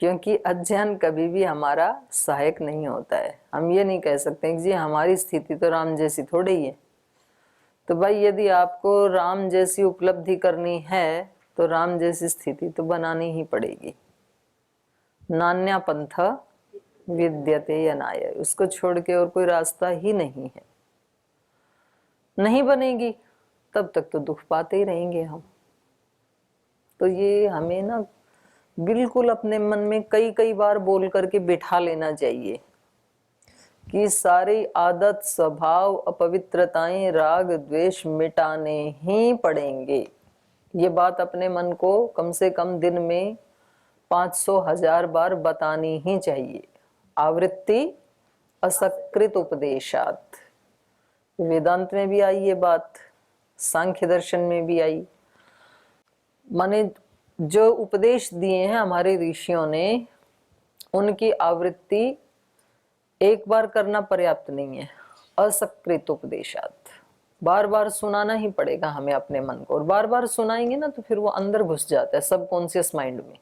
क्योंकि अज्ञान कभी भी हमारा सहायक नहीं होता है। हम ये नहीं कह सकते कि जी हमारी स्थिति तो राम जैसी थोड़ी ही है। तो भाई यदि आपको राम जैसी उपलब्धि करनी है तो राम जैसी स्थिति तो बनानी ही पड़ेगी। नान्या पंथ विद्यते यनाय, उसको छोड़ के और कोई रास्ता ही नहीं है। नहीं बनेगी तब तक तो दुख पाते ही रहेंगे हम। तो ये हमें ना बिल्कुल अपने मन में कई कई बार बोल करके बिठा लेना चाहिए कि सारी आदत स्वभाव अपवित्रताएं राग द्वेष मिटाने ही पड़ेंगे। ये बात अपने मन को कम से कम दिन में 500,000 बार बतानी ही चाहिए। आवृत्ति असकृत उपदेशात, वेदांत में भी आई ये बात, सांख्य दर्शन में भी आई। माने जो उपदेश दिए हैं हमारे ऋषियों ने, उनकी आवृत्ति एक बार करना पर्याप्त नहीं है। असकृत उपदेशात, बार बार सुनाना ही पड़ेगा हमें अपने मन को। और बार बार सुनाएंगे ना तो फिर वो अंदर घुस जाता है सबकॉन्शियस माइंड में।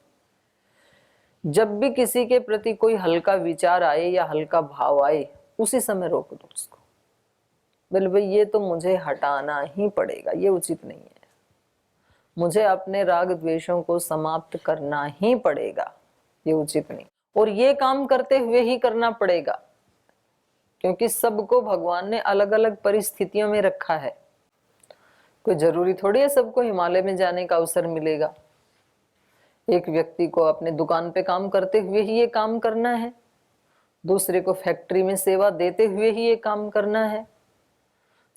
जब भी किसी के प्रति कोई हल्का विचार आए या हल्का भाव आए, उसी समय रोक दो उसको। बोले भाई ये तो मुझे हटाना ही पड़ेगा, ये उचित नहीं है, मुझे अपने राग द्वेषों को समाप्त करना ही पड़ेगा, ये उचित नहीं। और ये काम करते हुए ही करना पड़ेगा, क्योंकि सबको भगवान ने अलग अलग परिस्थितियों में रखा है। कोई जरूरी थोड़ी है सबको हिमालय में जाने का अवसर मिलेगा। एक व्यक्ति को अपने दुकान पे काम करते हुए ही ये काम करना है, दूसरे को फैक्ट्री में सेवा देते हुए ही ये काम करना है,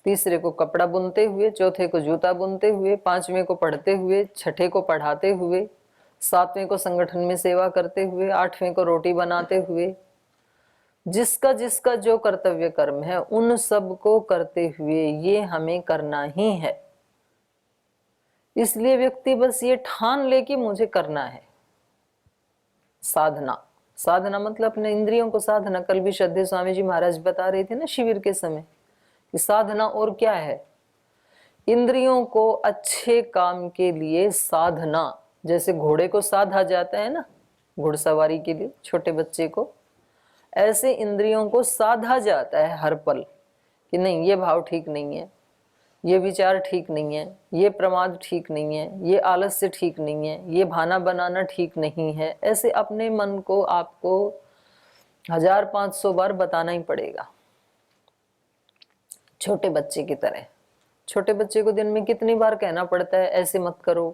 तीसरे को कपड़ा बुनते हुए, चौथे को जूता बुनते हुए, पांचवें को पढ़ते हुए, छठे को पढ़ाते हुए, सातवें को संगठन में सेवा करते हुए, आठवें को रोटी बनाते हुए। जिसका जिसका जो कर्तव्य कर्म है उन सब को करते हुए ये हमें करना ही है। इसलिए व्यक्ति बस ये ठान ले कि मुझे करना है। साधना, साधना मतलब अपने इंद्रियों को साधना। कल भी श्रद्धेय स्वामी जी महाराज बता रहे थे ना शिविर के समय कि साधना और क्या है, इंद्रियों को अच्छे काम के लिए साधना। जैसे घोड़े को साधा जाता है ना घुड़सवारी के लिए छोटे बच्चे को, ऐसे इंद्रियों को साधा जाता है हर पल कि नहीं ये भाव ठीक नहीं है, ये विचार ठीक नहीं है, ये प्रमाद ठीक नहीं है, ये आलस्य ठीक नहीं है, ये भाना बनाना ठीक नहीं है। ऐसे अपने मन को आपको 1500 बार बताना ही पड़ेगा, छोटे बच्चे की तरह। छोटे बच्चे को दिन में कितनी बार कहना पड़ता है ऐसे मत करो?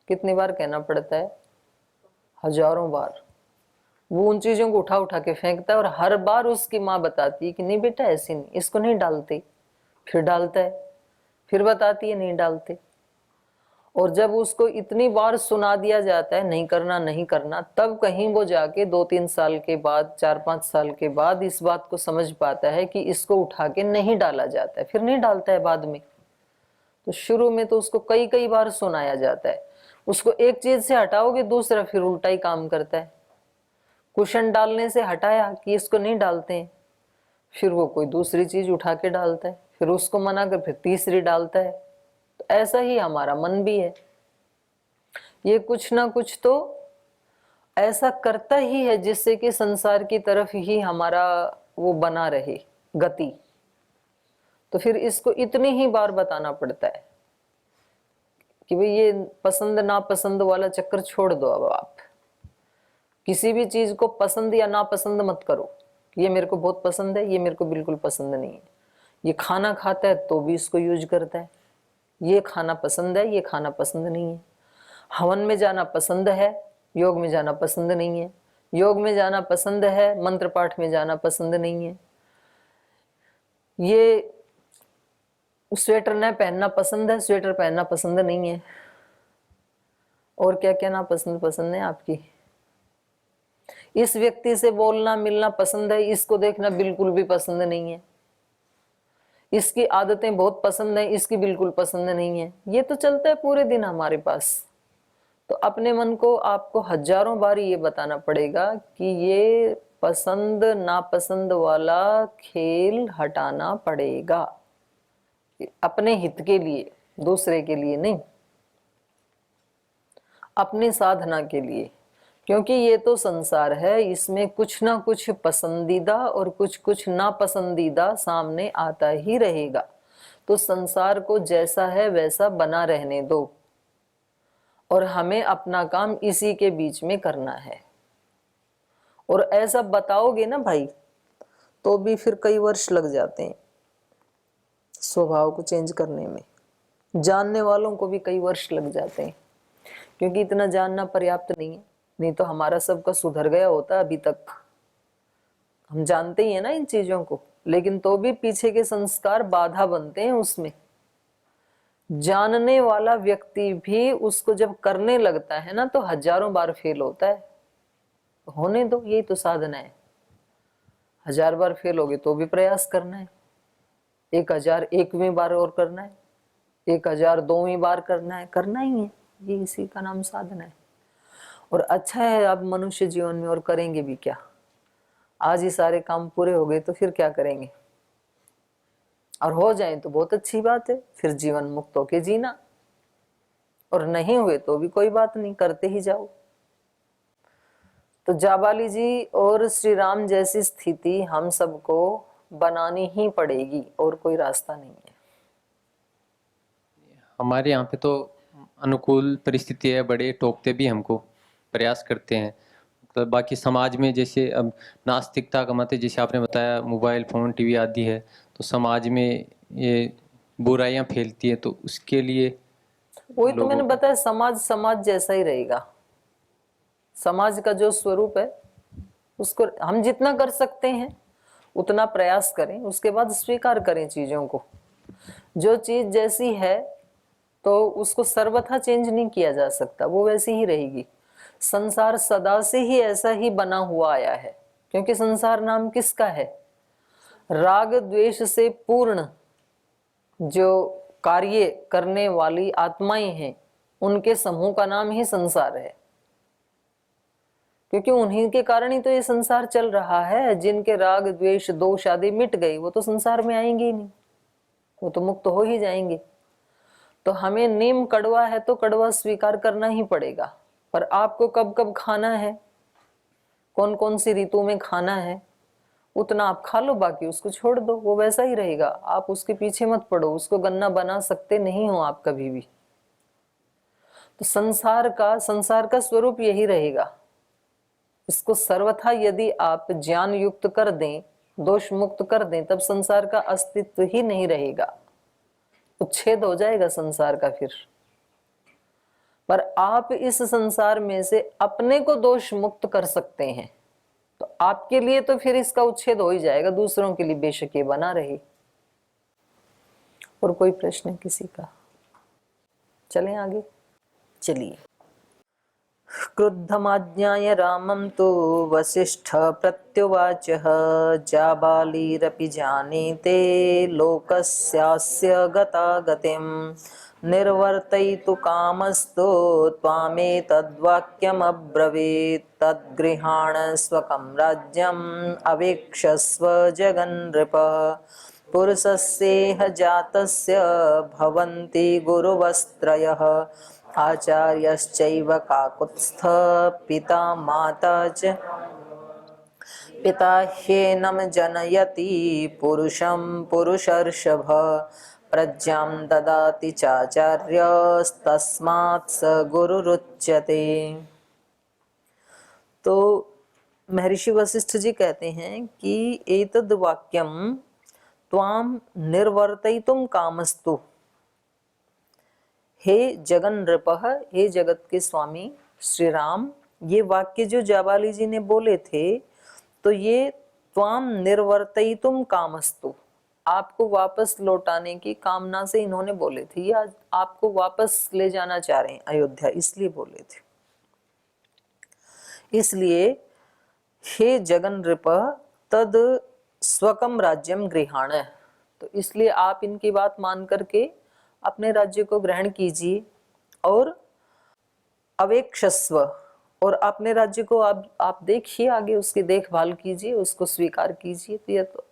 कितनी बार कहना पड़ता है? हजारों बार। वो उन चीजों को उठा उठा के फेंकता है और हर बार उसकी माँ बताती है कि नहीं बेटा ऐसे नहीं, इसको नहीं डालते। फिर डालता है, फिर बताती है नहीं डालते। और जब उसको इतनी बार सुना दिया जाता है नहीं करना नहीं करना, तब कहीं वो जाके 2-3 साल के बाद, 4-5 साल के बाद इस बात को समझ पाता है कि इसको उठा के नहीं डाला जाता है। फिर नहीं डालता है बाद में। तो शुरू में तो उसको कई कई बार सुनाया जाता है। उसको एक चीज से हटाओगे दूसरा फिर उल्टा ही काम करता है। कुशन डालने से हटाया कि इसको नहीं डालते हैं, फिर वो कोई दूसरी चीज उठा के डालता है, फिर उसको मना कर फिर तीसरी डालता है। तो ऐसा ही हमारा मन भी है, ये कुछ ना कुछ तो ऐसा करता ही है जिससे कि संसार की तरफ ही हमारा वो बना रहे गति। तो फिर इसको इतनी ही बार बताना पड़ता है कि भाई ये पसंद नापसंद वाला चक्कर छोड़ दो। अब आप किसी भी चीज को पसंद या नापसंद मत करो, ये मेरे को बहुत पसंद है, ये मेरे को बिल्कुल पसंद नहीं है। ये खाना खाता है तो भी इसको यूज करता है, ये खाना पसंद है, ये खाना पसंद नहीं है। हवन में जाना पसंद है, योग में जाना पसंद नहीं है। योग में जाना पसंद है, मंत्र पाठ में जाना पसंद नहीं है। ये स्वेटर न पहनना पसंद है, स्वेटर पहनना पसंद नहीं है। और क्या क्या ना पसंद है आपकी। इस व्यक्ति से बोलना मिलना पसंद है, इसको देखना बिल्कुल भी पसंद नहीं है। इसकी आदतें बहुत पसंद है, इसकी बिल्कुल पसंद नहीं है। ये तो चलता है पूरे दिन हमारे पास। तो अपने मन को आपको हजारों बार ये बताना पड़ेगा कि ये पसंद नापसंद वाला खेल हटाना पड़ेगा, अपने हित के लिए, दूसरे के लिए नहीं, अपनी साधना के लिए। क्योंकि ये तो संसार है, इसमें कुछ ना कुछ पसंदीदा और कुछ कुछ नापसंदीदा सामने आता ही रहेगा। तो संसार को जैसा है वैसा बना रहने दो और हमें अपना काम इसी के बीच में करना है। और ऐसा बताओगे ना भाई, तो भी फिर कई वर्ष लग जाते हैं स्वभाव को चेंज करने में। जानने वालों को भी कई वर्ष लग जाते हैं, क्योंकि इतना जानना पर्याप्त नहीं है। नहीं तो हमारा सबका सुधर गया होता अभी तक। हम जानते ही है ना इन चीजों को, लेकिन तो भी पीछे के संस्कार बाधा बनते हैं उसमें। जानने वाला व्यक्ति भी उसको जब करने लगता है ना तो हजारों बार फेल होता है। होने दो, यही तो साधना है। 1000 बार फेल होगे तो भी प्रयास करना है, 1001वीं बार और करना है, 1002वीं बार करना है, करना ही है। ये इसी का नाम साधना है। और अच्छा है अब मनुष्य जीवन में, और करेंगे भी क्या। आज ही सारे काम पूरे हो गए तो फिर क्या करेंगे, और हो जाए तो बहुत अच्छी बात है, फिर जीवन मुक्त होके जीना। और नहीं हुए तो भी कोई बात नहीं, करते ही जाओ। तो जाबाली जी और श्री राम जैसी स्थिति हम सबको बनानी ही पड़ेगी, और कोई रास्ता नहीं है। हमारे यहाँ पे तो अनुकूल परिस्थिति है, बड़े टोकते भी हमको, प्रयास करते हैं। तो बाकी समाज में जैसे अब नास्तिकता का मत है, जैसे आपने बताया मोबाइल फोन टीवी आदि है, तो समाज में ये बुराइयां फैलती है, तो उसके लिए वही तो मैंने लोगों बताया, समाज समाज जैसा ही रहेगा। समाज का जो स्वरूप है उसको हम जितना कर सकते हैं उतना प्रयास करें, उसके बाद स्वीकार करें चीजों को। जो चीज जैसी है तो उसको सर्वथा चेंज नहीं किया जा सकता, वो वैसी ही रहेगी। संसार सदा से ही ऐसा ही बना हुआ आया है, क्योंकि संसार नाम किसका है? राग द्वेष से पूर्ण जो कार्य करने वाली आत्माएं हैं उनके समूह का नाम ही संसार है। क्योंकि उन्हीं के कारण ही तो ये संसार चल रहा है। जिनके राग द्वेष दोष आदि मिट गई वो तो संसार में आएंगे ही नहीं, वो तो मुक्त हो ही जाएंगे। तो हमें नीम कड़वा है तो कड़वा स्वीकार करना ही पड़ेगा। पर आपको कब कब खाना है, कौन कौन सी ऋतु में खाना है, उतना आप खा लो, बाकी उसको छोड़ दो, वो वैसा ही रहेगा। आप उसके पीछे मत पड़ो, उसको गन्ना बना सकते नहीं हो आप कभी भी। तो संसार का स्वरूप यही रहेगा। इसको सर्वथा यदि आप ज्ञान युक्त कर दें, दोष मुक्त कर दें, तब संसार का अस्तित्व ही नहीं रहेगा, उच्छेद हो जाएगा संसार का फिर। पर आप इस संसार में से अपने को दोष मुक्त कर सकते हैं, तो आपके लिए तो फिर इसका उच्छेद हो ही जाएगा, दूसरों के लिए बेशक ये बना रहे। और कोई प्रश्न किसी का? चलें आगे। चलिए। क्रुद्धमाज्ञाय रामं तु वसिष्ठ प्रत्युवाचः जाबालीरपि जानीते लोकस्यास्य गतागतिं निर्वर्तयितु कामस्तु त्वामेतद्वाक्यमब्रवीत् तद्गृहाण स्वकं राज्यम् अवेक्षस्व जगन्नृप पुरुषस्येह जातस्य भवन्ति गुरुवस्त्रयः आचार्यश्चैव काकुत्स्थ पिता माता च पिता ह्येनं जनयति पुरुषं पुरुषर्षभ प्रज्ञां ददाति चाचार्यस्तस्मात् स गुरुरुच्यते। तो महर्षि वशिष्ठ जी कहते हैं कि एतद् वाक्यम त्वाम निर्वर्तयितुं कामस्तु, हे जगन नृपः, हे जगत के स्वामी श्री राम। ये वाक्य जो जाबाली जी ने बोले थे, तो ये त्वाम निर्वर्तयितुम कामस्तु, आपको वापस लौटाने की कामना से इन्होंने बोले थे। ये आज आपको वापस ले जाना चाह रहे हैं अयोध्या, इसलिए बोले थे। इसलिए हे जगन नृपः तद स्वकम राज्यम गृहाण, तो इसलिए आप इनकी बात मान करके अपने राज्य को ग्रहण कीजिए और अवेक्षस्व, और अपने राज्य को आप देखिए, आगे उसकी देखभाल कीजिए, उसको स्वीकार कीजिए। तो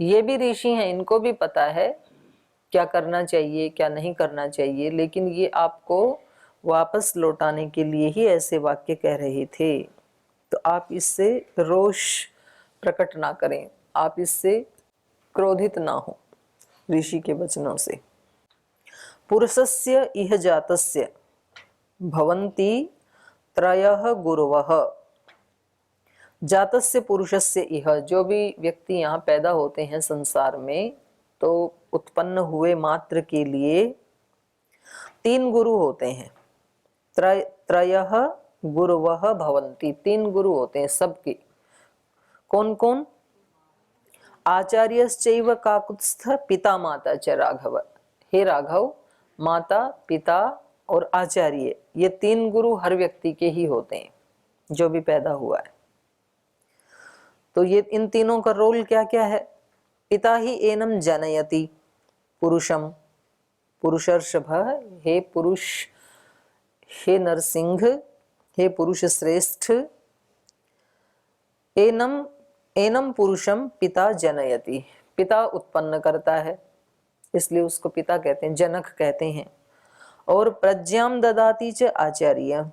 ये भी ऋषि हैं, इनको भी पता है क्या करना चाहिए क्या नहीं करना चाहिए, लेकिन ये आपको वापस लौटाने के लिए ही ऐसे वाक्य कह रहे थे। तो आप इससे रोष प्रकट ना करें, आप इससे क्रोधित ना हो ऋषि के वचनों से। पुरुषस्य इह जातस्य भवन्ति त्रयः गुरवः। जातस्य पुरुषस्य इह, जो भी व्यक्ति यहाँ पैदा होते हैं संसार में, तो उत्पन्न हुए मात्र के लिए 3 गुरु होते हैं। त्रयः गुरवः भवन्ति, 3 गुरु होते हैं सबके। कौन कौन? आचार्यश्चैव काकुत्स्थ पिता माता च राघव। हे राघव, माता, पिता और आचार्य, ये 3 गुरु हर व्यक्ति के ही होते हैं जो भी पैदा हुआ है। तो ये इन तीनों का रोल क्या क्या है? पिता ही एनम जनयति पुरुषम, पुरुषर्षभ, हे पुरुष, हे नरसिंह, हे पुरुष श्रेष्ठ, एनम पुरुषम पिता जनयति, पिता उत्पन्न करता है, इसलिए उसको पिता कहते हैं, जनक कहते हैं। और प्रज्ञाम ददाति च आचार्य,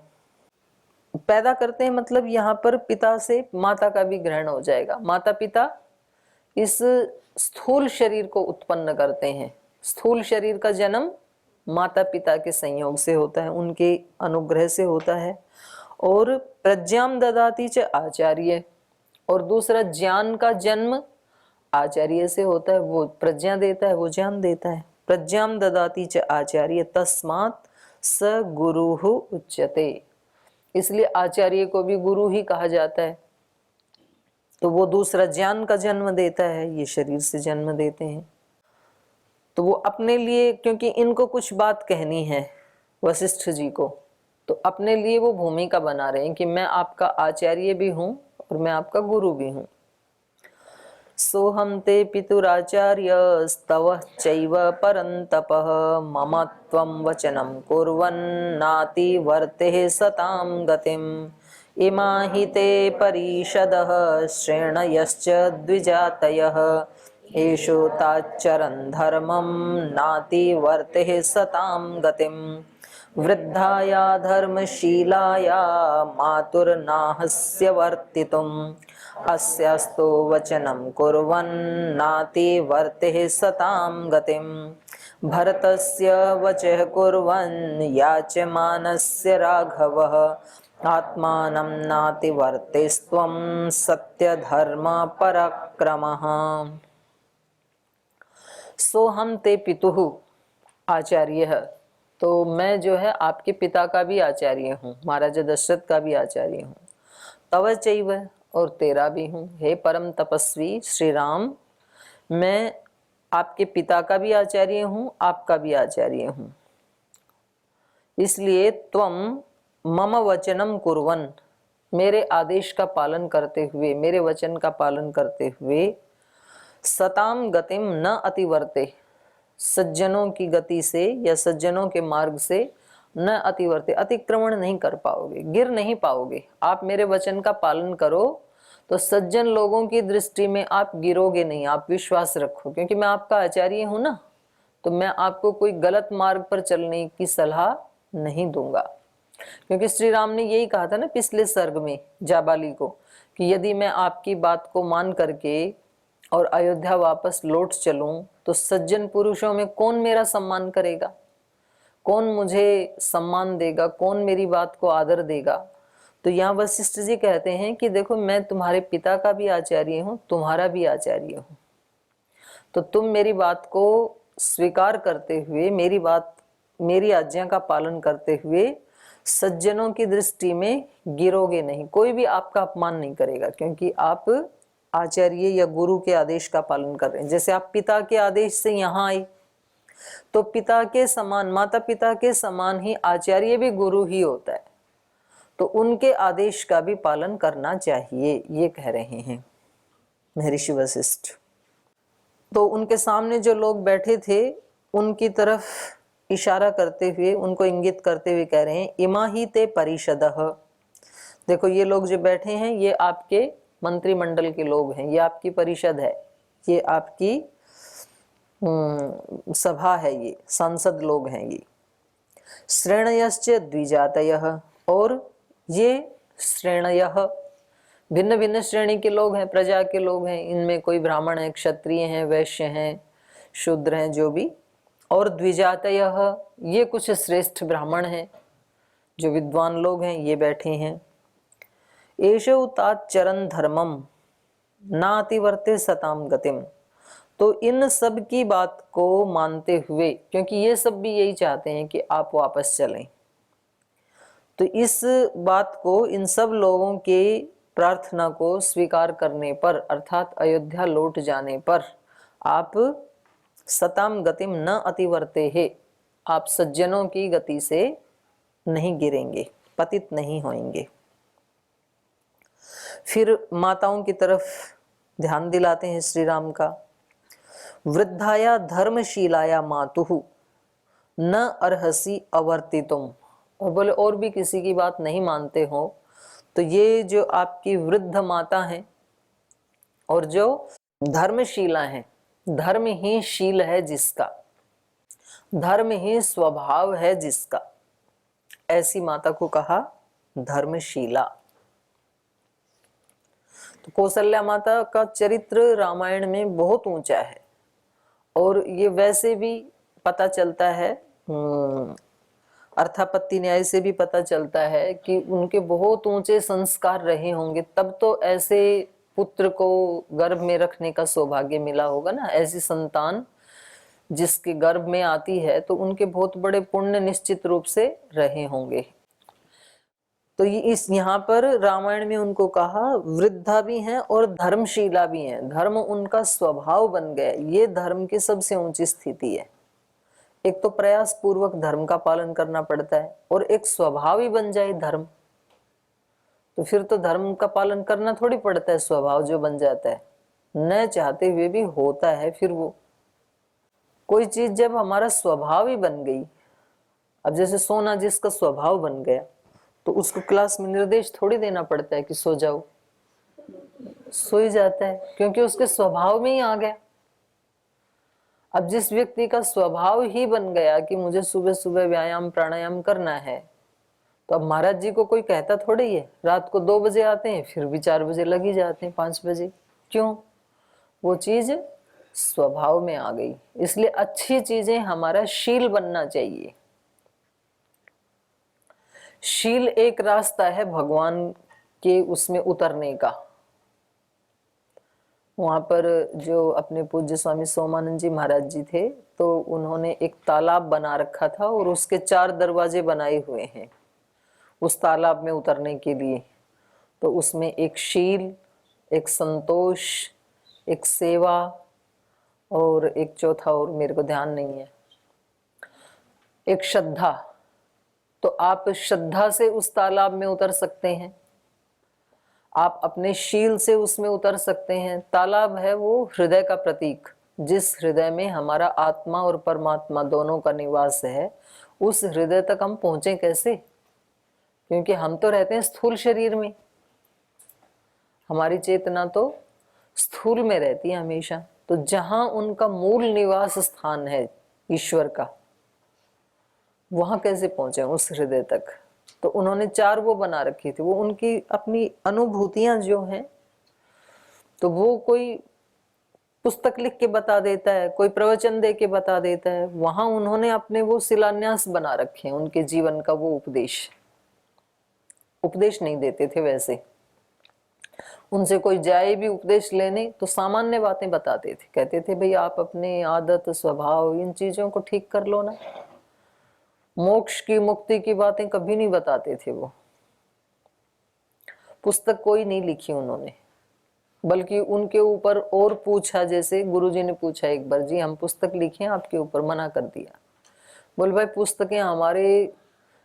पैदा करते हैं मतलब यहाँ पर पिता से माता का भी ग्रहण हो जाएगा। माता पिता इस स्थूल शरीर को उत्पन्न करते हैं। स्थूल शरीर का जन्म माता पिता के संयोग से होता है, उनके अनुग्रह से होता है। और प्रज्ञाम ददाति च आचार्य, और दूसरा ज्ञान का जन्म आचार्य से होता है, वो प्रज्ञा देता है, वो ज्ञान देता है। प्रज्ञाम ददाति च आचार्य तस्मात् स गुरुः उच्यते, इसलिए आचार्य को भी गुरु ही कहा जाता है। तो वो दूसरा ज्ञान का जन्म देता है, ये शरीर से जन्म देते हैं। तो वो अपने लिए, क्योंकि इनको कुछ बात कहनी है वशिष्ठ जी को, तो अपने लिए वो भूमिका बना रहे हैं कि मैं आपका आचार्य भी हूँ और मैं आपका गुरु भी हूँ। सोहम ते पितुराचार्यस्तव चैव परन्तपः मम त्वं वचनं कुर्वन्नाति वर्तेः सतां गतिम् इमा हि ते परिषदः श्रेणयश्च द्विजातयः एषु ताच्चरन् धर्मं नाति वर्तेः सतां गतिम् वृद्धाया धर्मशीलाया मातुर्नाहस्य वर्तितुम् अस्यास्तु वचनं कुर्वन्नाति वर्तेः सतां गतिम् भरतस्य वचः कुर्वन् याचमानस्य राघवः आत्मानं नाति वर्तेस्त्वं सत्यधर्म पराक्रमः। सोहम ते पितुः आचार्यः, तो मैं जो है आपके पिता का भी आचार्य हूँ, महाराजा दशरथ का भी आचार्य हूँ। तव चैव, और तेरा भी हूँ, हे परम तपस्वी श्री राम, मैं आपके पिता का भी आचार्य हूँ, आपका भी आचार्य हूँ। इसलिए त्वम मम वचनम कुर्वन्, मेरे आदेश का पालन करते हुए, मेरे वचन का पालन करते हुए, सताम गतिम न अतिवर्ते, सज्जनों की गति से या सज्जनों के मार्ग से न अतिवर्ते, अतिक्रमण नहीं कर पाओगे, गिर नहीं पाओगे। आप मेरे वचन का पालन करो तो सज्जन लोगों की दृष्टि में आप गिरोगे नहीं। आप विश्वास रखो, क्योंकि मैं आपका आचार्य हूं ना, तो मैं आपको कोई गलत मार्ग पर चलने की सलाह नहीं दूंगा। क्योंकि श्री राम ने यही कहा था ना पिछले सर्ग में जाबाली को, कि यदि मैं आपकी बात को मान करके और अयोध्या वापस लौट चलूं तो सज्जन पुरुषों में कौन मेरा सम्मान करेगा, कौन मुझे सम्मान देगा, कौन मेरी बात को आदर देगा। तो यहाँ वशिष्ठ जी कहते हैं कि देखो, मैं तुम्हारे पिता का भी आचार्य हूँ, तुम्हारा भी आचार्य हूँ, तो तुम मेरी बात को स्वीकार करते हुए, मेरी आज्ञा का पालन करते हुए सज्जनों की दृष्टि में गिरोगे नहीं, कोई भी आपका अपमान नहीं करेगा, क्योंकि आप आचार्य या गुरु के आदेश का पालन कर रहे हैं। जैसे आप पिता के आदेश से यहाँ आए, तो पिता के समान, माता पिता के समान ही आचार्य भी गुरु ही होता है, तो उनके आदेश का भी पालन करना चाहिए, ये कह रहे हैं महर्षि वशिष्ठ। तो उनके सामने जो लोग बैठे थे उनकी तरफ इशारा करते हुए, उनको इंगित करते हुए कह रहे हैं, इमा ही ते परिषदः, देखो ये लोग जो बैठे हैं ये आपके मंत्रिमंडल के लोग हैं, ये आपकी परिषद है, ये आपकी सभा है, ये सांसद लोग हैं। ये श्रेणयश्च द्विजातयः, और ये श्रेणयः भिन्न भिन्न श्रेणी के लोग हैं, प्रजा के लोग हैं, इनमें कोई ब्राह्मण है, क्षत्रिय हैं, वैश्य हैं, शूद्र हैं, जो भी। और द्विजातयः, ये कुछ श्रेष्ठ ब्राह्मण हैं, जो विद्वान लोग हैं, ये बैठे हैं। एषौ ताच्चरन् धर्मम नातिवर्ते सताम गतिम। तो इन सब की बात को मानते हुए, क्योंकि ये सब भी यही चाहते हैं कि आप वापस चलें, तो इस बात को, इन सब लोगों के प्रार्थना को स्वीकार करने पर, अर्थात अयोध्या लौट जाने पर, आप सताम गतिम न अतिवर्ते है, आप सज्जनों की गति से नहीं गिरेंगे, पतित नहीं होंगे। फिर माताओं की तरफ ध्यान दिलाते हैं श्री राम का। वृद्धाया धर्मशीलाया मातुहु न अर्हसि अवर्तितुम। और बोले और भी किसी की बात नहीं मानते हो तो ये जो आपकी वृद्ध माता हैं और जो धर्मशीला हैं, धर्म ही शील है जिसका, धर्म ही स्वभाव है जिसका, ऐसी माता को कहा धर्मशीला। तो कौशल्या माता का चरित्र रामायण में बहुत ऊंचा है और ये वैसे भी पता चलता है, अर्थापत्ति न्याय से भी पता चलता है कि उनके बहुत ऊंचे संस्कार रहे होंगे, तब तो ऐसे पुत्र को गर्भ में रखने का सौभाग्य मिला होगा ना। ऐसी संतान जिसके गर्भ में आती है तो उनके बहुत बड़े पुण्य निश्चित रूप से रहे होंगे। तो ये इस यहाँ पर रामायण में उनको कहा वृद्धा भी हैं और धर्मशीला भी हैं, धर्म उनका स्वभाव बन गया। ये धर्म की सबसे ऊंची स्थिति है। एक तो प्रयास पूर्वक धर्म का पालन करना पड़ता है और एक स्वभाव ही बन जाए धर्म, तो फिर तो धर्म का पालन करना थोड़ी पड़ता है, स्वभाव जो बन जाता है न चाहते हुए भी होता है। फिर वो कोई चीज जब हमारा स्वभाव ही बन गई, अब जैसे सोना जिसका स्वभाव बन गया तो उसको क्लास में निर्देश थोड़ी देना पड़ता है कि सो जाओ, सो ही जाता है क्योंकि उसके स्वभाव में ही आ गया। अब जिस व्यक्ति का स्वभाव ही बन गया कि मुझे सुबह सुबह व्यायाम प्राणायाम करना है, तो अब महाराज जी को कोई कहता थोड़ी है। रात को 2 बजे आते हैं, फिर भी 4 बजे लग ही जाते हैं, 5 बजे। क्यों? वो चीज स्वभाव में आ गई। इसलिए अच्छी चीजें हमारा शील बनना चाहिए। शील एक रास्ता है भगवान के उसमें उतरने का। वहां पर जो अपने पूज्य स्वामी सोमानंद जी महाराज जी थे, तो उन्होंने एक तालाब बना रखा था और उसके 4 दरवाजे बनाए हुए हैं उस तालाब में उतरने के लिए। तो उसमें एक शील, एक संतोष, एक सेवा और एक चौथा और मेरे को ध्यान नहीं है, एक श्रद्धा। तो आप श्रद्धा से उस तालाब में उतर सकते हैं, आप अपने शील से उसमें उतर सकते हैं। तालाब है वो हृदय का प्रतीक, जिस हृदय में हमारा आत्मा और परमात्मा दोनों का निवास है, उस हृदय तक हम पहुंचे कैसे? क्योंकि हम तो रहते हैं स्थूल शरीर में, हमारी चेतना तो स्थूल में रहती है हमेशा। तो जहां उनका मूल निवास स्थान है ईश्वर का, वहां कैसे पहुंचे उस हृदय तक? तो उन्होंने 4 वो बना रखी थी। वो उनकी अपनी अनुभूतियां जो हैं, तो वो कोई पुस्तक लिख के बता देता है, कोई प्रवचन दे के बता देता है। वहां उन्होंने अपने वो शिलान्यास बना रखे हैं, उनके जीवन का वो उपदेश नहीं देते थे वैसे। उनसे कोई जाए भी उपदेश लेने तो सामान्य बातें बताते थे, कहते थे भाई आप अपने आदत स्वभाव इन चीजों को ठीक कर लो ना। मोक्ष की मुक्ति की बातें कभी नहीं बताते थे वो। पुस्तक कोई नहीं लिखी उन्होंने, बल्कि उनके ऊपर और पूछा, जैसे गुरुजी ने पूछा एक बार, जी हम पुस्तक लिखे आपके ऊपर, मना कर दिया। बोल भाई पुस्तकें हमारे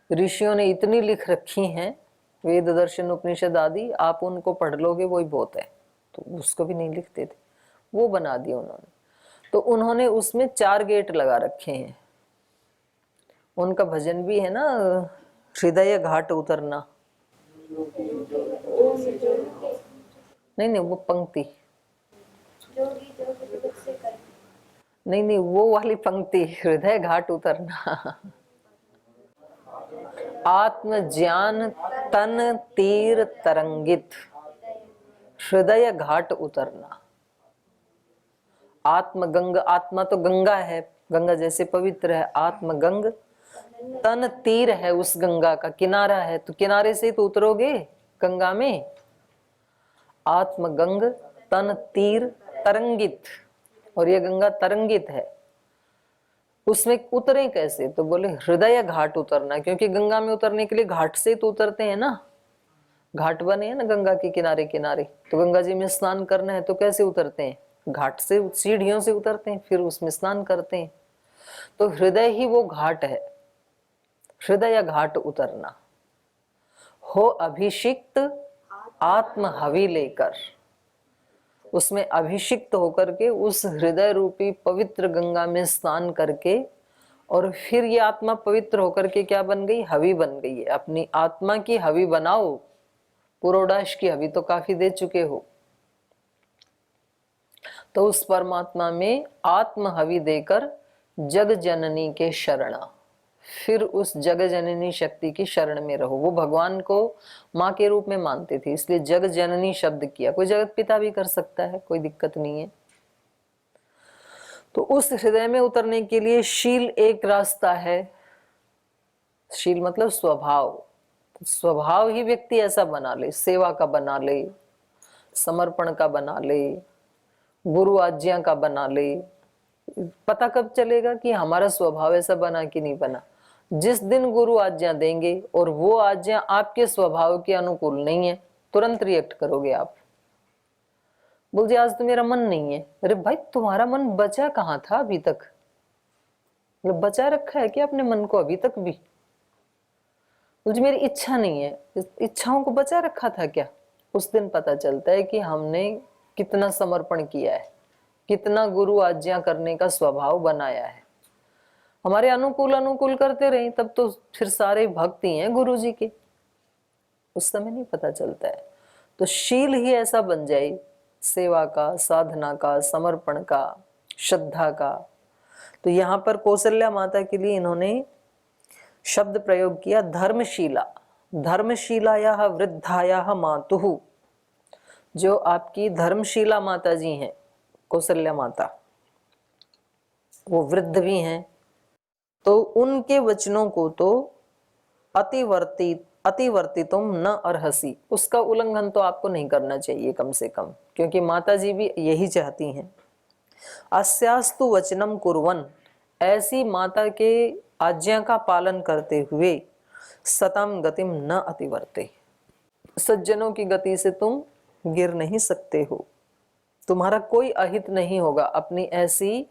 ऋषियों ने इतनी लिख रखी हैं, वेद दर्शन उपनिषद आदि, आप उनको पढ़ लोगे वही बहुत है। तो उसको भी नहीं लिखते थे, वो बना दिया उन्होंने। तो उन्होंने उसमें 4 गेट लगा रखे हैं। उनका भजन भी है ना, हृदय घाट उतरना। नहीं वो पंक्ति नहीं वो वाली पंक्ति, हृदय घाट उतरना। आत्म ज्ञान तन तीर तरंगित, हृदय घाट उतरना। आत्मगंग, आत्मा तो गंगा है, गंगा जैसे पवित्र है। आत्मगंग तन तीर है, उस गंगा का किनारा है, तो किनारे से तो उतरोगे गंगा में। आत्मगंग तन तीर तरंगित, और ये गंगा तरंगित है, उसमें उतरे कैसे? तो बोले हृदय घाट उतरना, क्योंकि गंगा में उतरने के लिए घाट से तो उतरते हैं ना, घाट बने हैं ना गंगा के किनारे किनारे। तो गंगा जी में स्नान करना है तो कैसे उतरते हैं? घाट से, सीढ़ियों से उतरते हैं, फिर उसमें स्नान करते हैं। तो हृदय ही वो घाट है, हृदय घाट उतरना। हो अभिषिक्त आत्म हवि लेकर, उसमें अभिषिक्त होकर के उस हृदय रूपी पवित्र गंगा में स्नान करके, और फिर ये आत्मा पवित्र होकर के क्या बन गई? हवि बन गई है। अपनी आत्मा की हवि बनाओ। पुरोडाश की हवि तो काफी दे चुके हो, तो उस परमात्मा में आत्म हवि देकर जग जननी के शरणा, फिर उस जग जननी शक्ति की शरण में रहो। वो भगवान को माँ के रूप में मानते थे, इसलिए जग जननी शब्द किया। कोई जगत पिता भी कर सकता है, कोई दिक्कत नहीं है। तो उस हृदय में उतरने के लिए शील एक रास्ता है। शील मतलब स्वभाव। स्वभाव ही व्यक्ति ऐसा बना ले, सेवा का बना ले, समर्पण का बना ले, गुरु आज्ञा का बना ले। पता कब चलेगा कि हमारा स्वभाव ऐसा बना कि नहीं बना? जिस दिन गुरु आज्ञा देंगे और वो आज्ञा आपके स्वभाव के अनुकूल नहीं है, तुरंत रिएक्ट करोगे आप। बोल जी आज तो मेरा मन नहीं है। अरे भाई तुम्हारा मन बचा कहाँ था अभी तक? मतलब बचा रखा है क्या अपने मन को अभी तक भी? बोल जी मेरी इच्छा नहीं है। इच्छाओं को बचा रखा था क्या? उस दिन पता चलता है कि हमने कितना समर्पण किया है, कितना गुरु आज्ञा करने का स्वभाव बनाया है। हमारे अनुकूल अनुकूल करते रहे तब तो फिर सारे भक्त ही हैं गुरु जी के, उस समय नहीं पता चलता है। तो शील ही ऐसा बन जाए, सेवा का, साधना का, समर्पण का, श्रद्धा का। तो यहाँ पर कौशल्या माता के लिए इन्होंने शब्द प्रयोग किया धर्मशीला। धर्मशीलायाः वृद्धायाः मातुः, जो आपकी धर्मशीला माता जी हैं कौशल्या माता, वो वृद्ध भी हैं, तो उनके वचनों को तो अतिवर्तितुम न अर्हसि, उसका उल्लंघन तो आपको नहीं करना चाहिए कम से कम, क्योंकि माता जी भी यही चाहती हैं। अस्यास्तु वचनम कुर्वन्, ऐसी माता के आज्ञा का पालन करते हुए सतम गतिम न अतिवर्ते, सज्जनों की गति से तुम गिर नहीं सकते हो, तुम्हारा कोई अहित नहीं होगा। अपनी ऐसी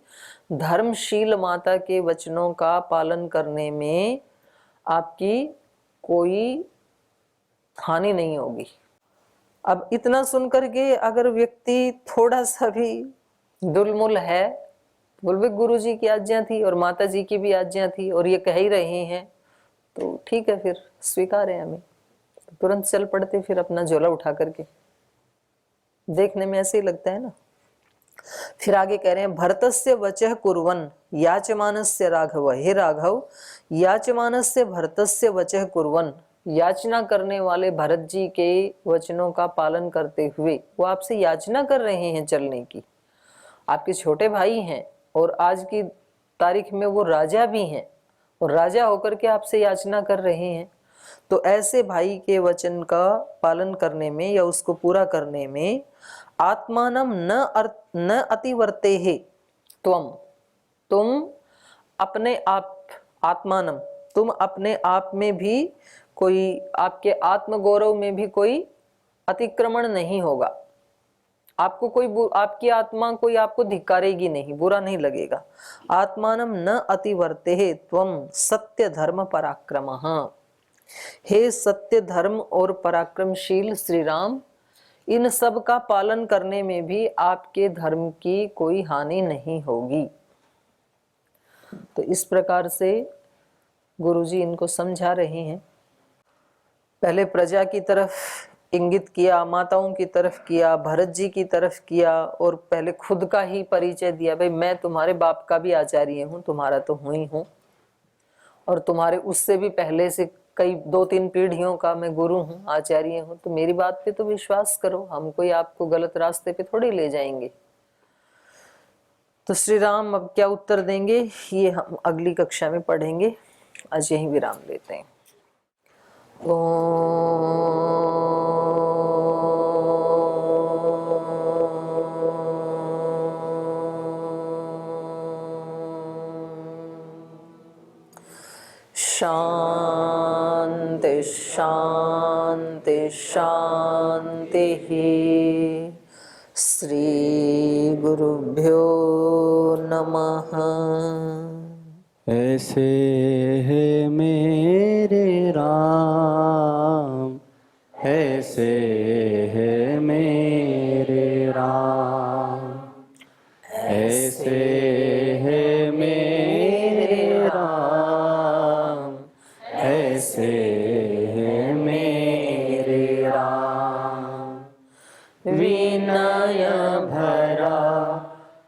धर्मशील माता के वचनों का पालन करने में आपकी कोई हानि नहीं होगी। अब इतना सुनकर के अगर व्यक्ति थोड़ा सा भी दुलमुल है, बोले गुरु जी की आज्ञा थी और माता जी की भी आज्ञा थी और ये कह ही रहे हैं, तो ठीक है फिर स्वीकार है हमें, तुरंत चल पड़ते फिर अपना झोला उठा करके। देखने में ऐसे ही लगता है ना। फिर आगे कह रहे हैं भरतस्य वचः कुर्वन् याचमानस्य राघव, हे राघव याचमानस्य भरतस्य वचः कुर्वन्, याचना करने वाले भरत जी के वचनों का पालन करते हुए, वो आपसे याचना कर रहे हैं चलने की, आपके छोटे भाई हैं और आज की तारीख में वो राजा भी हैं और राजा होकर के आपसे याचना कर रहे हैं। तो ऐसे भाई के वचन का पालन करने में या उसको पूरा करने में आत्मानम न अतिवर्तेहे त्वम, तुम अपने आप, आत्मानम तुम अपने आप में भी कोई, आपके आत्मगौरव में भी कोई अतिक्रमण नहीं होगा। आपको कोई, आपकी आत्मा कोई आपको धिक्कारेगी नहीं, बुरा नहीं लगेगा। आत्मानम न अतिवर्तेहे त्वम सत्य धर्म पराक्रमः, हे सत्य धर्म और पराक्रमशील श्री राम, इन सब का पालन करने में भी आपके धर्म की कोई हानि नहीं होगी। तो इस प्रकार से गुरुजी इनको समझा रहे हैं। पहले प्रजा की तरफ इंगित किया, माताओं की तरफ किया, भरत जी की तरफ किया और पहले खुद का ही परिचय दिया, भाई मैं तुम्हारे बाप का भी आचार्य हूँ, तुम्हारा तो हूँ ही हूँ और तुम्हारे उससे भी पहले से कई 2-3 पीढ़ियों का मैं गुरु हूँ, आचार्य हूँ, तो मेरी बात पे तो विश्वास करो, हम कोई आपको गलत रास्ते पे थोड़ी ले जाएंगे। तो श्री राम अब क्या उत्तर देंगे ये हम अगली कक्षा में पढ़ेंगे। आज यहीं विराम लेते हैं। शांति शांति शांति। श्री गुरुभ्यो नमः। ऐसे है मेरे राम, ऐसे है मेरे राम, ऐसे है मेरे राम, ऐसे है मेरे राम। विनय भरा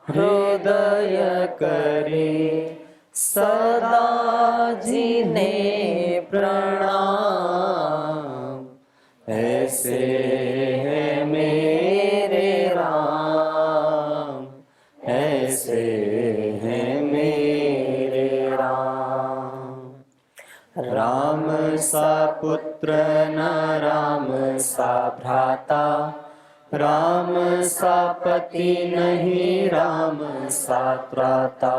हृदय करे सदा जिन्हें प्रणाम, ऐसे है मेरे राम, ऐसे है मेरे राम। राम सा पुत्र न राम सा भ्राता, राम सा पति नहीं राम सा त्राता,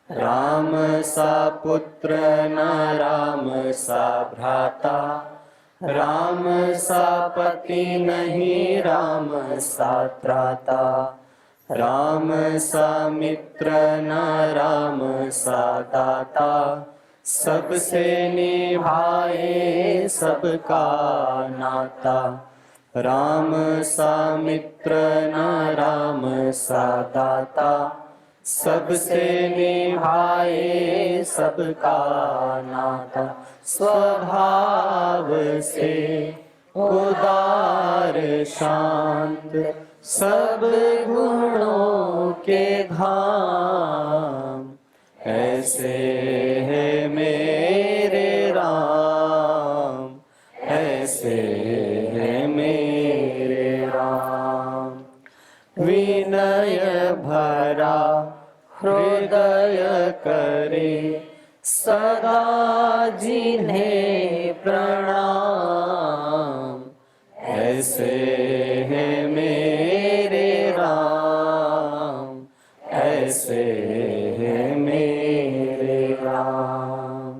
राम सा पुत्र न राम सा भ्राता, राम सा पति नहीं राम सा त्राता, राम सा मित्र न राम सा दाता, सबसे निभाए सबका नाता, राम सा मित्र न राम सा दाता, सबसे निभाए सबका नाता। स्वभाव से उदार शांत, सब गुणों के धाम, ऐसे है मेरे राम, ऐसे है मेरे राम। विनय भरा हृदय करे सदा जिन्हें प्रणाम, ऐसे है मेरे राम, ऐसे है मेरे राम,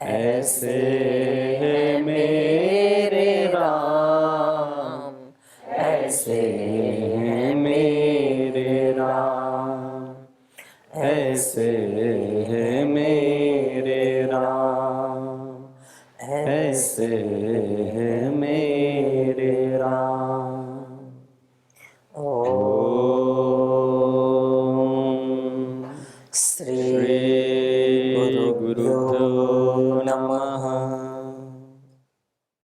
ऐसे है मेरे राम, ऐसे है मेरे राम, ऐसे है मेरे राम, ऐसे है मेरे राम। ओम श्री